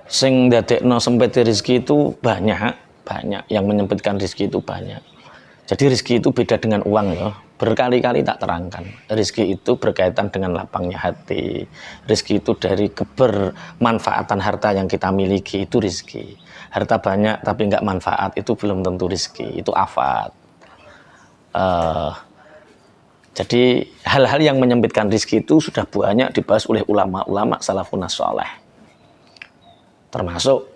Sing dadekno sempit rezeki itu banyak yang menyempitkan rezeki itu banyak. Jadi rezeki itu beda dengan uang ya. Berkali-kali tak terangkan. Rezeki itu berkaitan dengan lapangnya hati. Rezeki itu dari kebermanfaatan harta yang kita miliki itu rezeki. Harta banyak tapi nggak manfaat itu belum tentu rezeki. Itu afat. Jadi hal-hal yang menyempitkan rezeki itu sudah banyak dibahas oleh ulama-ulama salafun shalih. Termasuk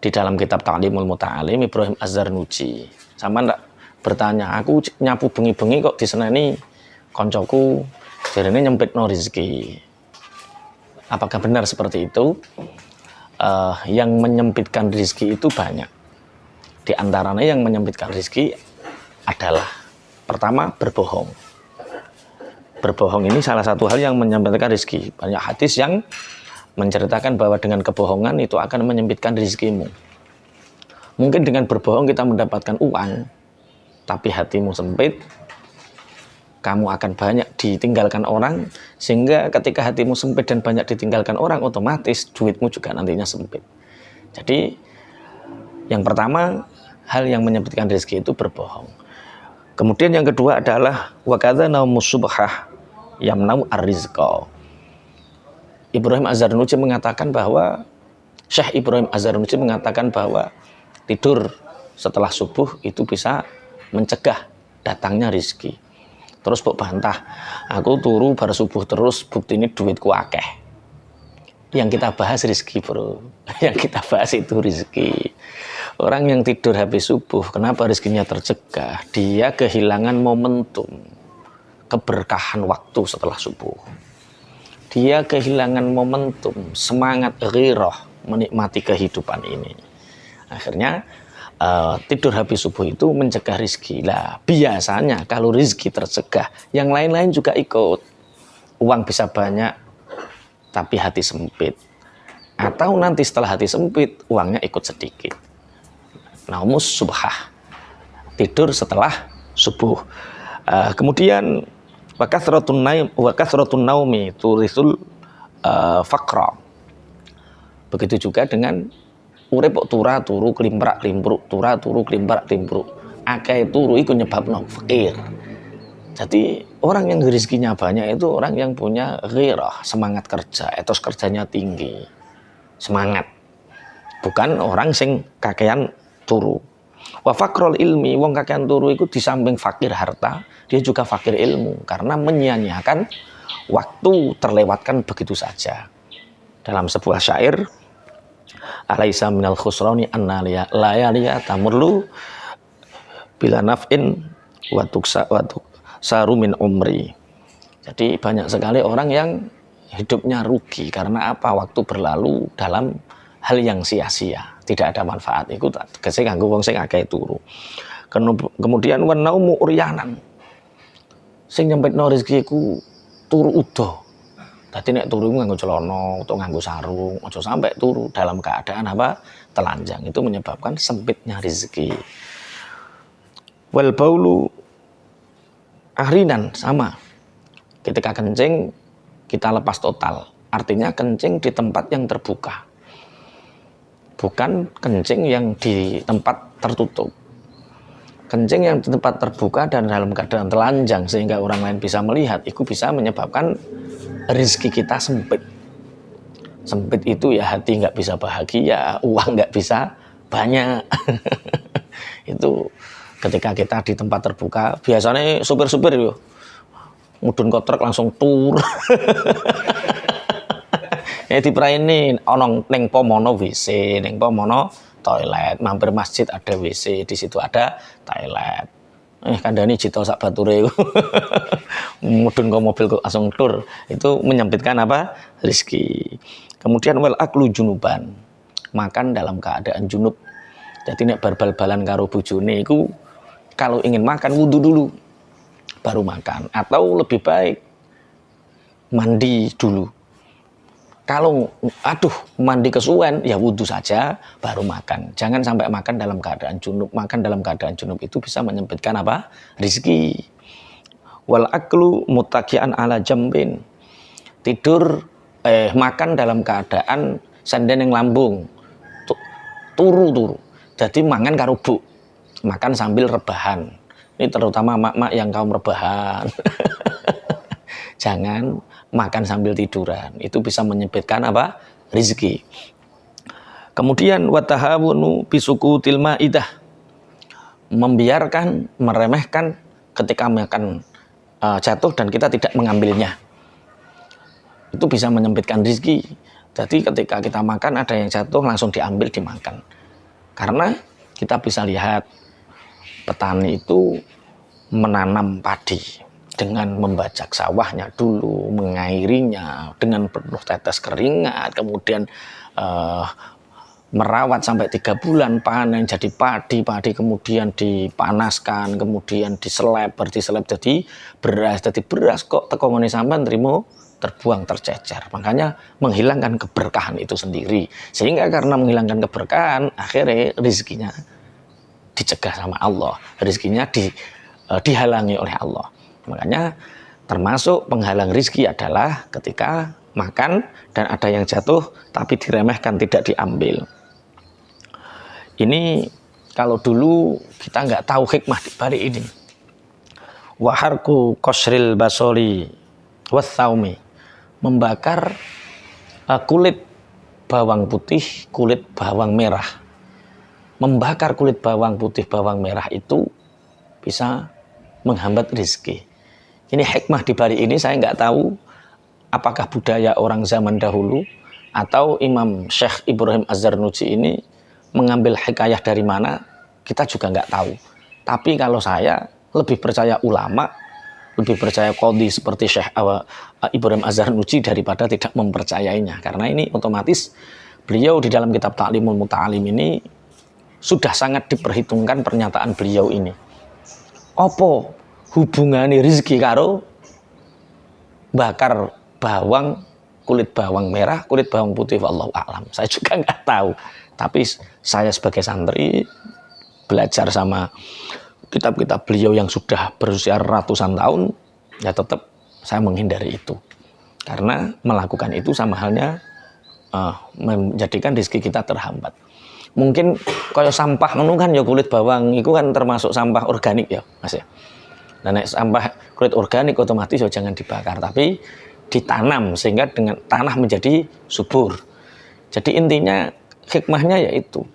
di dalam kitab Ta'limul Muta'alim Ibrahim Az-Zarnuji. Sama ndak bertanya, aku nyapu bengi-bengi kok diseneni koncoku jarene nyempitno rezeki. Apakah benar seperti itu? Yang menyempitkan rezeki itu banyak. Di antaranya yang menyempitkan rezeki adalah pertama berbohong. Berbohong ini salah satu hal yang menyempitkan rezeki. Banyak hadis yang menceritakan bahwa dengan kebohongan itu akan menyempitkan rezekimu. Mungkin dengan berbohong kita mendapatkan uang, tapi hatimu sempit, kamu akan banyak ditinggalkan orang, sehingga ketika hatimu sempit dan banyak ditinggalkan orang, otomatis duitmu juga nantinya sempit. Jadi yang pertama, hal yang menyempitkan rezeki itu berbohong. Kemudian yang kedua adalah wakadha naumus subhah yamnau ar-rizqa. Ibrahim Az-Zarnuji mengatakan bahwa Syekh Ibrahim Az-Zarnuji mengatakan bahwa tidur setelah subuh itu bisa mencegah datangnya rezeki. Terus buk bantah, aku turu bar subuh terus bukti ini duitku akeh. Yang kita bahas rezeki bro, yang kita bahas itu rezeki. Orang yang tidur habis subuh, kenapa rezekinya tercegah? Dia kehilangan momentum keberkahan waktu setelah subuh. Dia kehilangan momentum, semangat ghirah menikmati kehidupan ini. Akhirnya tidur habis subuh itu mencegah rezeki. Lah biasanya kalau rezeki tercegah, yang lain-lain juga ikut. Uang bisa banyak, tapi hati sempit. Atau nanti setelah hati sempit, uangnya ikut sedikit. Naumus subhah, tidur setelah subuh. Kemudian wa kathratun naumi turisul faqra. Begitu juga dengan urip kok turu klimprak-klimpruk, turu klimprak-klimpruk. Akeh turu iku nyebabno fakir. Jadi orang yang rezekinya banyak itu orang yang punya ghirah, semangat kerja, etos kerjanya tinggi. Semangat. Bukan orang sing kakean turu. Wa faqrul ilmi, wong kakean turu itu di samping fakir harta, dia juga fakir ilmu karena menyia-nyiakan waktu terlewatkan begitu saja. Dalam sebuah syair, alaisa minal khusrani anna layaliya tamurlu bila naf'in wa tuksaru min umri. Jadi banyak sekali orang yang hidupnya rugi karena apa? Waktu berlalu dalam hal yang sia-sia, tidak ada manfaat. Iku tegese kanggo wong sing akeh turu. Kemudian wan naumu uryanan. Sing nyempitno rezeki iku turu udo. Dadi nek turu nganggo celana atau nganggo sarung, aja sampai turu dalam keadaan apa? Telanjang. Itu menyebabkan sempitnya rezeki. Wal baulu ahrinan sama. Ketika kencing kita lepas total. Artinya kencing di tempat yang terbuka. Bukan kencing yang di tempat tertutup. Kencing yang di tempat terbuka dan dalam keadaan telanjang sehingga orang lain bisa melihat, itu bisa menyebabkan rezeki kita sempit. Sempit itu ya hati nggak bisa bahagia, uang nggak bisa banyak. Itu ketika kita di tempat terbuka, biasanya supir-supir yo mudun kotrek langsung tur. Dipraini onong neng pomono WC, neng pomono toilet, mampir masjid ada WC, di situ ada toilet. Kandani cito sak bature mudun kok mobil kok langsung tur. Itu menyempitkan apa? Rezeki. Kemudian wal aklu junuban. Makan dalam keadaan junub. Jadi nek bal-balan karo bojone iku kalau ingin makan wudu dulu baru makan, atau lebih baik mandi dulu. Kalau mandi kesuwen ya wudu saja baru makan. Jangan sampai makan dalam keadaan junub. Makan dalam keadaan junub itu bisa menyempitkan apa? Rizki. Wal aklu muttaqian ala jambin. Tidur makan dalam keadaan senden yang lambung, turu. Jadi mangan karo bu, makan sambil rebahan. Ini terutama mak-mak yang kaum rebahan. Jangan makan sambil tiduran, itu bisa menyempitkan apa? Rizki. Kemudian watahawunu bisukutil maidah, membiarkan, meremehkan ketika makan jatuh dan kita tidak mengambilnya. Itu bisa menyempitkan rizki. Jadi ketika kita makan ada yang jatuh langsung diambil dimakan. Karena kita bisa lihat petani itu menanam padi dengan membajak sawahnya dulu, mengairinya dengan penuh tetes keringat, kemudian merawat sampai 3 bulan, panen jadi padi kemudian dipanaskan, kemudian diseleb jadi beras kok teko ngene sampean trimo terbuang tercecer. Makanya menghilangkan keberkahan itu sendiri. Sehingga karena menghilangkan keberkahan, akhirnya rezekinya dicegah sama Allah, rezekinya dihalangi oleh Allah. Makanya termasuk penghalang rezeki adalah ketika makan dan ada yang jatuh tapi diremehkan, tidak diambil. Ini kalau dulu kita nggak tahu hikmah di balik ini. Waharku kosril basori wasaumi, membakar kulit bawang putih, kulit bawang merah. Membakar kulit bawang putih, bawang merah itu bisa menghambat rezeki. Ini hikmah di balik ini saya nggak tahu apakah budaya orang zaman dahulu atau Imam Syekh Ibrahim Az-Zarnuji ini mengambil hikayah dari mana, kita juga nggak tahu. Tapi kalau saya lebih percaya ulama, lebih percaya qadhi seperti Syekh Ibrahim Az-Zarnuji daripada tidak mempercayainya. Karena ini otomatis beliau di dalam kitab Ta'limul Muta'alim ini sudah sangat diperhitungkan pernyataan beliau ini. Apa hubungannya rezeki karo bakar bawang, kulit bawang merah, kulit bawang putih, wallahu a'lam. Saya juga nggak tahu. Tapi saya sebagai santri belajar sama kitab-kitab beliau yang sudah berusia ratusan tahun, ya tetap saya menghindari itu. Karena melakukan itu sama halnya menjadikan rezeki kita terhambat. Mungkin kayak sampah ngono kan ya, kulit bawang itu kan termasuk sampah organik ya Mas ya. Nah, sampah kulit organik otomatis ya jangan dibakar, tapi ditanam sehingga dengan tanah menjadi subur. Jadi intinya hikmahnya yaitu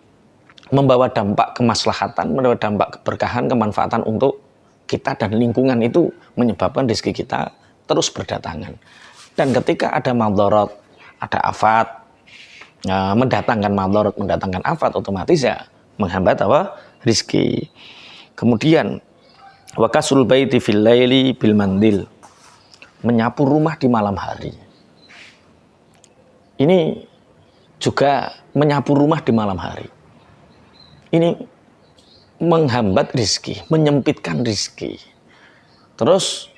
membawa dampak kemaslahatan, membawa dampak keberkahan, kemanfaatan untuk kita dan lingkungan, itu menyebabkan rezeki kita terus berdatangan. Dan ketika ada madharat, ada afat, mendatangkan madharat, mendatangkan afat, otomatis ya menghambat apa? Rizki. Kemudian wakasul baiti fil laili bil mandil, menyapu rumah di malam hari. Ini juga menyapu rumah di malam hari. Ini menghambat rizki, menyempitkan rizki. Terus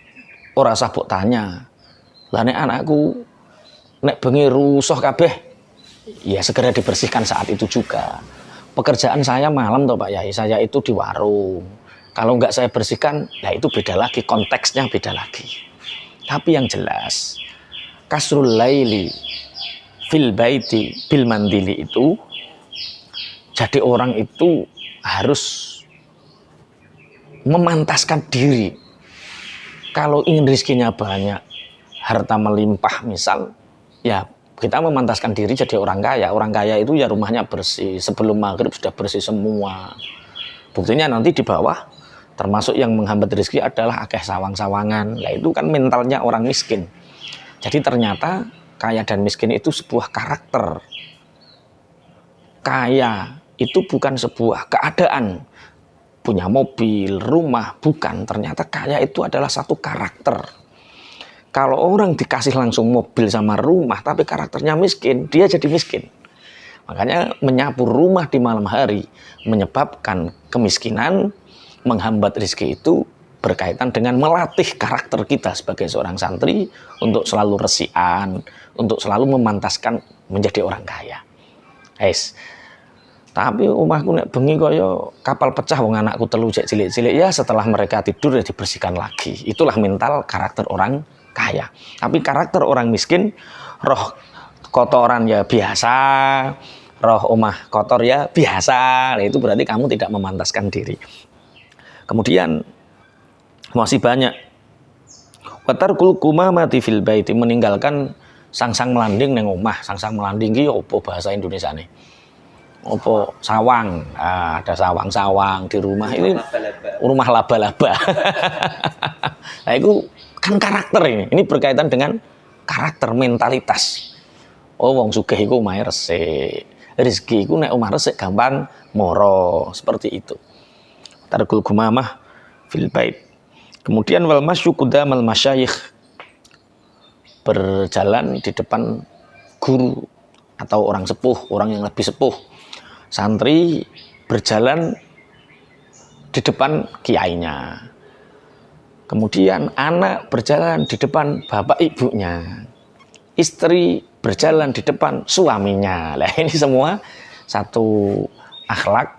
ora usah mbok tanya, lah nek anakku nek bengi rusuh kabeh, ya segera dibersihkan saat itu juga. Pekerjaan saya malam toh Pak Yai, saya itu di warung. Kalau nggak saya bersihkan, ya itu beda lagi, konteksnya beda lagi. Tapi yang jelas, kasrul laili fil baiti bil mandili itu, jadi orang itu harus memantaskan diri. Kalau ingin rezekinya banyak, harta melimpah misal, ya kita memantaskan diri jadi orang kaya. Orang kaya itu ya rumahnya bersih, sebelum maghrib sudah bersih semua. Buktinya nanti di bawah, termasuk yang menghambat rezeki adalah akeh sawang-sawangan. Ya itu kan mentalnya orang miskin. Jadi ternyata kaya dan miskin itu sebuah karakter. Kaya itu bukan sebuah keadaan, punya mobil, rumah, bukan. Ternyata kaya itu adalah satu karakter. Kalau orang dikasih langsung mobil sama rumah tapi karakternya miskin, dia jadi miskin. Makanya menyapu rumah di malam hari menyebabkan kemiskinan, menghambat rezeki, itu berkaitan dengan melatih karakter kita sebagai seorang santri untuk selalu resian, untuk selalu memantaskan menjadi orang kaya. Guys, tapi omahku nek bengi kaya kapal pecah, wong anakku telu cek cilik-cilik, ya setelah mereka tidur ya dibersihkan lagi. Itulah mental karakter orang kaya. Tapi karakter orang miskin, roh kotoran ya biasa, roh omah kotor ya biasa. Nah, itu berarti kamu tidak memantaskan diri. Kemudian masih banyak. Watarkul kumamati fil baiti, meninggalkan sang-sang melanding neng omah. Sang-sang melanding ki opo bahasa Indonesia nih? Opo sawang. Ah, ada sawang-sawang di rumah ini. Rumah laba-laba. Nah, itu kan karakter ini. Ini berkaitan dengan karakter, mentalitas. Oh, wong sugih iku omahe resik. Rezeki iku nek omah resik gampang moro, seperti itu. Tarkul gumamah fil bait. Kemudian wal masyu qudamal masyayikh, berjalan di depan guru atau orang sepuh, orang yang lebih sepuh. Santri berjalan di depan kiainya. Kemudian anak berjalan di depan bapak ibunya. Istri berjalan di depan suaminya. Nah, ini semua satu akhlak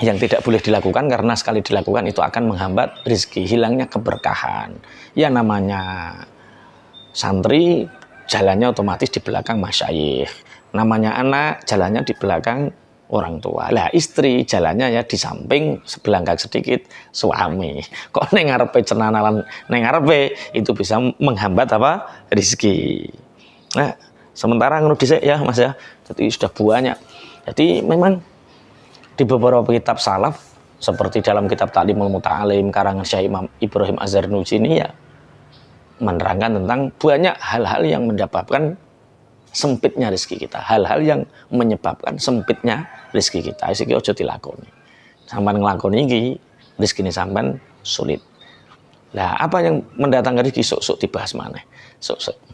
yang tidak boleh dilakukan, karena sekali dilakukan itu akan menghambat rezeki, hilangnya keberkahan. Ya namanya santri jalannya otomatis di belakang masyayikh. Namanya anak jalannya di belakang orang tua. Lah istri jalannya ya di samping sebelangkah sedikit suami. Kok neng ngarepe cenanalan neng ngarepe itu bisa menghambat apa? Rezeki. Nah, sementara ngono dhisik ya Mas ya. Jadi sudah banyak. Jadi memang di beberapa kitab salaf seperti dalam kitab Ta'limul Muta'alim karangan Syekh Imam Ibrahim Az-Zarnuji ini ya menerangkan tentang banyak hal-hal yang menyebabkan sempitnya rezeki kita, hal-hal yang menyebabkan sempitnya rezeki kita. Iki aja dilakoni. Sampeyan nglakoni iki rezekine sampean sulit. Lah apa yang mendatangkan rezeki sok-sok dibahas maneh. Sok-sok.